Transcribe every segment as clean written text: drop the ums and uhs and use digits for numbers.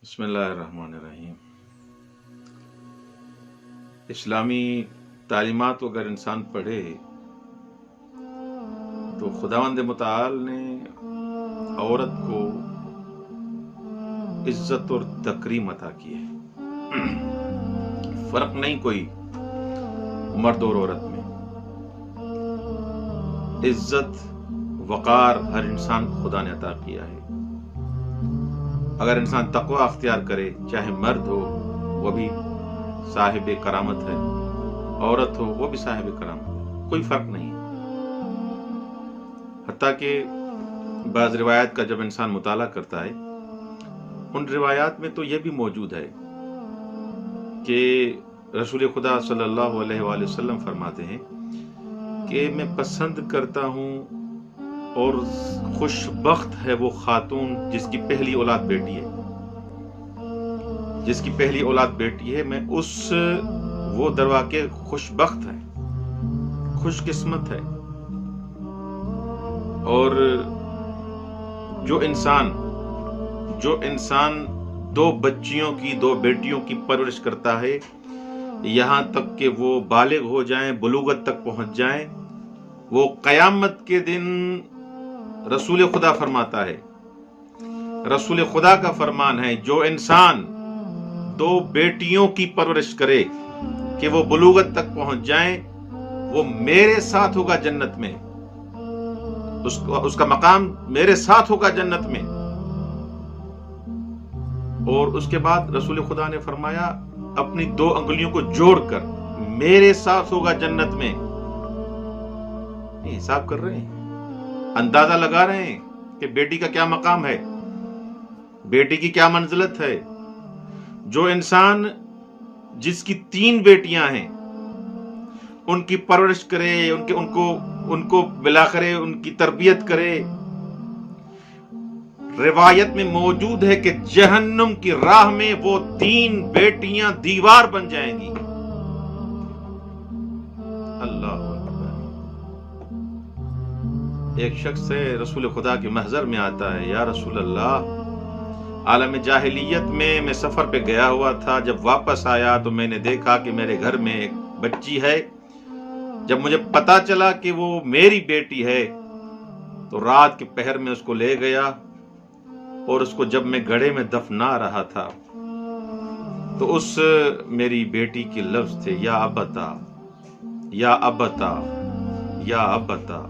بسم اللہ الرحمن الرحیم۔ اسلامی تعلیمات کو اگر انسان پڑھے تو خداوند متعال نے عورت کو عزت اور تکریم عطا کی ہے۔ فرق نہیں کوئی مرد اور عورت میں، عزت وقار ہر انسان کو خدا نے عطا کیا ہے۔ اگر انسان تقوی اختیار کرے، چاہے مرد ہو وہ بھی صاحب کرامت ہے، عورت ہو وہ بھی صاحب کرامت ہے، کوئی فرق نہیں ہے۔ حتیٰ کہ بعض روایات کا جب انسان مطالعہ کرتا ہے، ان روایات میں تو یہ بھی موجود ہے کہ رسول خدا صلی اللہ علیہ وآلہ وسلم فرماتے ہیں کہ میں پسند کرتا ہوں اور خوش بخت ہے وہ خاتون جس کی پہلی اولاد بیٹی ہے، جس کی پہلی اولاد بیٹی ہے، میں وہ درواقع خوش بخت ہے، خوش قسمت ہے۔ اور جو انسان دو بچیوں کی، دو بیٹیوں کی پرورش کرتا ہے یہاں تک کہ وہ بالغ ہو جائیں، بلوغت تک پہنچ جائیں، وہ قیامت کے دن رسول خدا فرماتا ہے، رسول خدا کا فرمان ہے، جو انسان دو بیٹیوں کی پرورش کرے کہ وہ بلوغت تک پہنچ جائیں، وہ میرے ساتھ ہوگا جنت میں، اس کا مقام میرے ساتھ ہوگا جنت میں۔ اور اس کے بعد رسول خدا نے فرمایا اپنی دو انگلیوں کو جوڑ کر میرے ساتھ ہوگا جنت میں۔ حساب کر رہے ہیں، اندازہ لگا رہے ہیں کہ بیٹی کا کیا مقام ہے، بیٹی کی کیا منزلت ہے۔ جو انسان جس کی 3 بیٹیاں ہیں ان کی پرورش کرے، ان کو بلاخر ان کی تربیت کرے، روایت میں موجود ہے کہ جہنم کی راہ میں وہ 3 بیٹیاں دیوار بن جائیں گی۔ اللہ اکبر۔ ایک شخص ہے رسول خدا کے محضر میں آتا ہے، یا رسول اللہ، عالم جاہلیت میں سفر پہ گیا ہوا تھا، جب واپس آیا تو میں نے دیکھا کہ میرے گھر میں ایک بچی ہے۔ جب مجھے پتا چلا کہ وہ میری بیٹی ہے تو رات کے پہر میں اس کو لے گیا، اور اس کو جب میں گڑھے میں دفنا رہا تھا تو اس میری بیٹی کے لفظ تھے، یا ابتا، یا ابتا، یا ابتا۔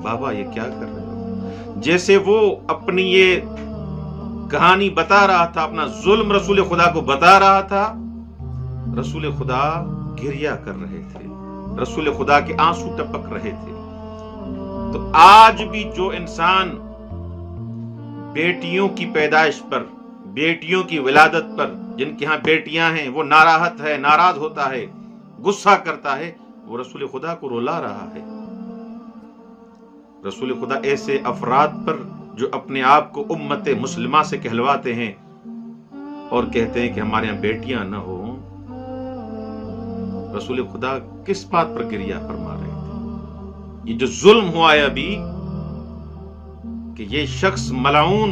بابا یہ کیا کر رہے ہو؟ جیسے وہ اپنی یہ کہانی بتا رہا تھا، اپنا ظلم رسول خدا کو بتا رہا تھا، رسول خدا گریہ کر رہے تھے، رسول خدا کے آنسو ٹپک رہے تھے۔ تو آج بھی جو انسان بیٹیوں کی پیدائش پر، بیٹیوں کی ولادت پر، جن کے ہاں بیٹیاں ہیں، وہ ناراحت ہے، ناراض ہوتا ہے، غصہ کرتا ہے، وہ رسول خدا کو رلا رہا ہے۔ رسول خدا ایسے افراد پر جو اپنے آپ کو امت مسلمہ سے کہلواتے ہیں اور کہتے ہیں کہ ہمارے یہاں بیٹیاں نہ ہوں، رسول خدا کس بات پر گریہ فرما رہے تھے؟ یہ جو ظلم ہوا ہے ابھی، کہ یہ شخص ملعون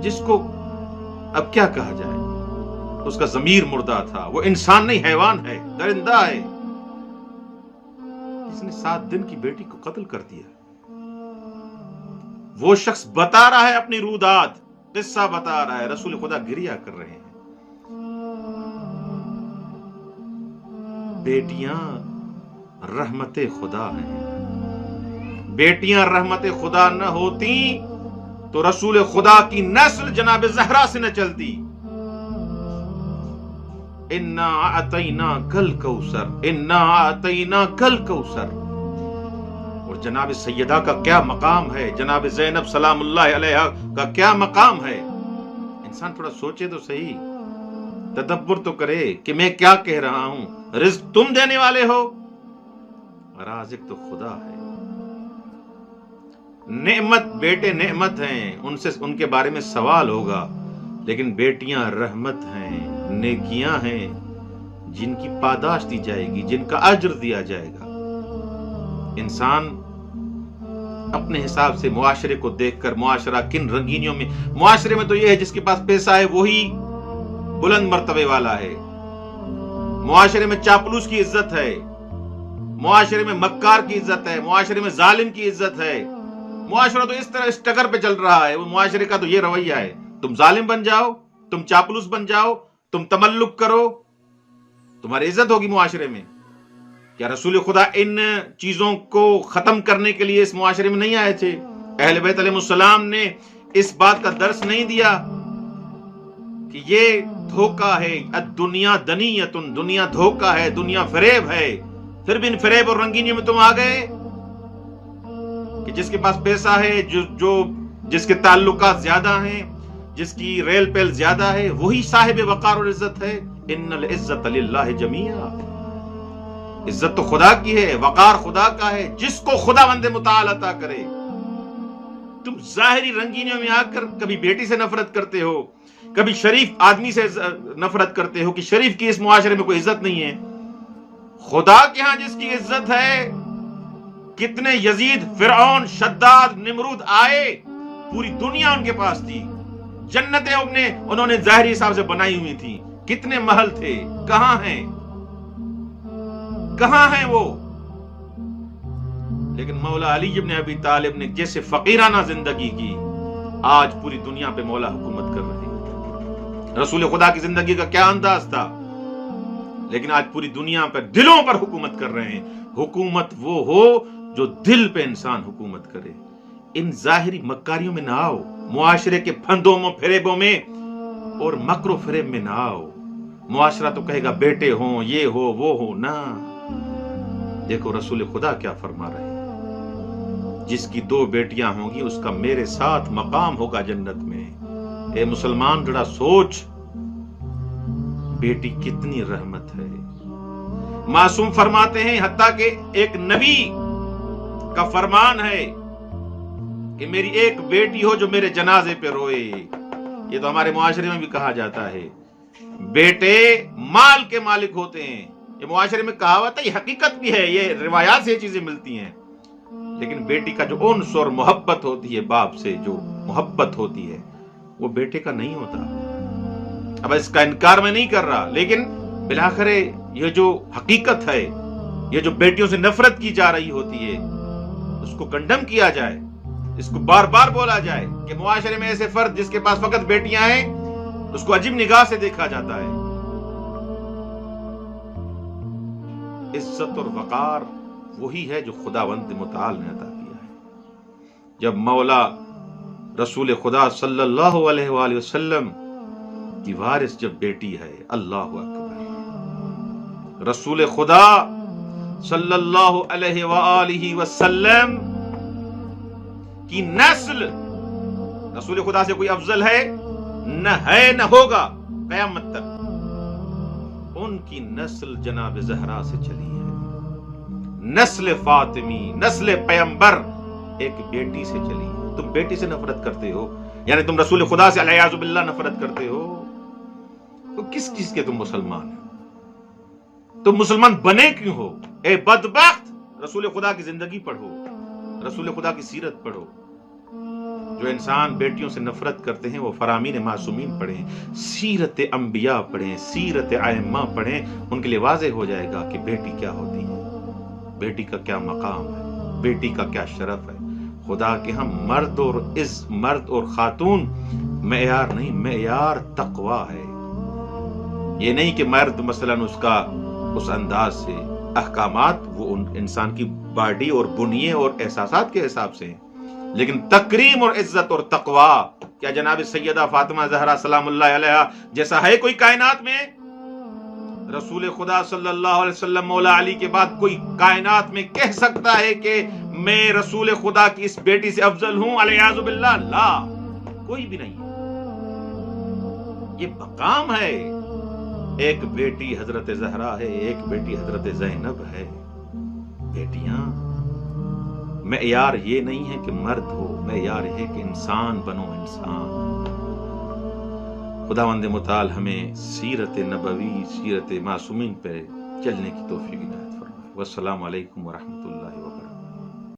جس کو اب کیا کہا جائے، اس کا ضمیر مردہ تھا، وہ انسان نہیں، حیوان ہے، درندہ ہے، اس نے 7 دن کی بیٹی کو قتل کر دیا۔ وہ شخص بتا رہا ہے اپنی رودات، قصہ بتا رہا ہے، رسول خدا گریہ کر رہے ہیں۔ بیٹیاں رحمت خدا ہیں، بیٹیاں رحمت خدا نہ ہوتی تو رسول خدا کی نسل جناب زہرا سے نہ چلتی۔ انا اعطیناک الکوثر، انا اعطیناک الکوثر۔ اور جناب سیدہ کا کیا مقام ہے، جناب زینب سلام اللہ علیہا کا کیا مقام ہے۔ انسان تھوڑا سوچے تو صحیح، تدبر تو کرے کہ میں کیا کہہ رہا ہوں۔ رزق تم دینے والے ہو، رازق تو خدا ہے۔ نعمت، بیٹے نعمت ہیں، ان کے بارے میں سوال ہوگا، لیکن بیٹیاں رحمت ہیں، نیکیاں ہیں، جن کی پاداش دی جائے گی، جن کا اجر دیا جائے گا۔ انسان اپنے حساب سے معاشرے کو دیکھ کر معاشرہ کن رنگینیوں میں، معاشرے میں تو یہ ہے جس کے پاس پیسہ ہے وہی بلند مرتبے والا ہے، معاشرے میں چاپلوس کی عزت ہے، معاشرے میں مکار کی عزت ہے، معاشرے میں ظالم کی عزت ہے. معاشرہ تو اس طرح اس ٹگر پہ چل رہا ہے، وہ معاشرے کا تو یہ رویہ ہے، تم ظالم بن جاؤ، تم چاپلوس بن جاؤ، تم تملق کرو، تمہاری عزت ہوگی معاشرے میں. کیا رسول خدا ان چیزوں کو ختم کرنے کے لیے اس معاشرے میں نہیں آئے تھے؟ اہل بیت علیہ السلام نے اس بات کا درس نہیں دیا کہ یہ دھوکہ ہے، الدنیا دنیۃ، دنیا دھوکہ ہے، دنیا فریب ہے. پھر بھی ان فریب اور رنگینیوں میں تم آ گئے کہ جس کے پاس پیسہ ہے، جس کے تعلقات زیادہ ہیں، جس کی ریل پیل زیادہ ہے، وہی صاحب وقار اور عزت ہے. ان العزت للہ جمیعا، عزت تو خدا کی ہے، وقار خدا کا ہے، جس کو خدا بند متعال عطا کرے. تم ظاہری رنگینیوں میں آ کر کبھی بیٹی سے نفرت کرتے ہو، کبھی شریف آدمی سے نفرت کرتے ہو کہ شریف کی اس معاشرے میں کوئی عزت نہیں ہے. خدا کے ہاں جس کی عزت ہے، کتنے یزید، فرعون، شداد، نمرود آئے، پوری دنیا ان کے پاس تھی، جنتیں انہوں نے ظاہری حساب سے بنائی ہوئی تھی، کتنے محل تھے، کہاں ہیں وہ؟ لیکن مولا علی ابن ابی طالب نے جیسے فقیرانہ زندگی کی، آج پوری دنیا پہ مولا حکومت کر رہے ہیں. رسول خدا کی زندگی کا کیا انداز تھا، لیکن آج پوری دنیا پر دلوں پر حکومت کر رہے ہیں. حکومت وہ ہو جو دل پہ انسان حکومت کرے. ان ظاہری مکاریوں میں نہ آؤ، معاشرے کے پھندوں میں، فریبوں میں اور مکر و فریب میں نہ آؤ. معاشرہ تو کہے گا بیٹے ہوں، یہ ہو وہ ہو، نہ. دیکھو رسول خدا کیا فرما رہے ہیں، جس کی 2 بیٹیاں ہوں گی اس کا میرے ساتھ مقام ہوگا جنت میں. اے مسلمان ذرا سوچ، بیٹی کتنی رحمت ہے. معصوم فرماتے ہیں، حتیٰ کہ ایک نبی کا فرمان ہے کہ میری ایک بیٹی ہو جو میرے جنازے پہ روئے. یہ تو ہمارے معاشرے میں بھی کہا جاتا ہے، بیٹے مال کے مالک ہوتے ہیں. یہ معاشرے میں کہاوت ہے، یہ حقیقت بھی ہے، یہ روایات سے یہ چیزیں ملتی ہیں. لیکن بیٹی کا جو انس اور محبت ہوتی ہے، باپ سے جو محبت ہوتی ہے، وہ بیٹے کا نہیں ہوتا. اب اس کا انکار میں نہیں کر رہا، لیکن بالآخر یہ جو حقیقت ہے، یہ جو بیٹیوں سے نفرت کی جا رہی ہوتی ہے، اس کو کنڈم کیا جائے، اس کو بار بار بولا جائے کہ معاشرے میں ایسے فرد جس کے پاس فقط بیٹیاں ہیں اس کو عجیب نگاہ سے دیکھا جاتا ہے. عزت اور وقار وہی ہے جو خداوند متعال نے عطا کیا ہے. جب مولا رسول خدا صلی اللہ علیہ وآلہ وسلم کی وارث جب بیٹی ہے، اللہ اکبر، رسول خدا صلی اللہ علیہ وآلہ وسلم کی نسل رسول خدا سے کوئی افضل ہے؟ نہ ہے، نہ ہوگا قیامت تک. ان کی نسل جناب زہرا سے چلی ہے، نسل فاطمی، نسل پیمبر ایک بیٹی سے چلی ہے. تم بیٹی سے نفرت کرتے ہو، یعنی تم رسول خدا سے علیہ باللہ نفرت کرتے ہو، تو کس چیز کے تم مسلمان ہو؟ تم مسلمان بنے کیوں ہو؟ اے بدبخت، رسول خدا کی زندگی پڑھو، رسول خدا کی سیرت پڑھو. جو انسان بیٹیوں سے نفرت کرتے ہیں وہ فرامین معصومین پڑھیں، سیرت انبیاء پڑھیں، سیرت ائمہ پڑھیں، ان کے لیے واضح ہو جائے گا کہ بیٹی کیا ہوتی ہے، بیٹی کا کیا مقام ہے، بیٹی کا کیا شرف ہے. خدا کے ہم مرد اور خاتون معیار نہیں، معیار تقوی ہے. یہ نہیں کہ مرد مثلا اس انداز سے احکامات وہ انسان کی باڈی اور بنیے اور احساسات کے حساب سے ہیں، لیکن تکریم اور عزت اور تقوی، کیا جناب سیدہ فاطمہ زہرا سلام اللہ علیہا جیسا ہے کوئی کائنات میں؟ رسول خدا صلی اللہ علیہ وسلم مولا علی کے بعد کوئی کائنات میں کہہ سکتا ہے کہ میں رسول خدا کی اس بیٹی سے افضل ہوں؟ علیہ باللہ، لا، کوئی بھی نہیں. یہ مقام ہے. ایک بیٹی حضرت زہرا ہے، ایک بیٹی حضرت زینب ہے. بیٹیاں معیار یہ نہیں ہے کہ مرد ہو، معیار ہے کہ انسان بنو، انسان. خداوند متعال ہمیں سیرت نبوی، سیرت معصومین پہ چلنے کی توفیق عنایت فرمائے. والسلام علیکم ورحمۃ اللہ.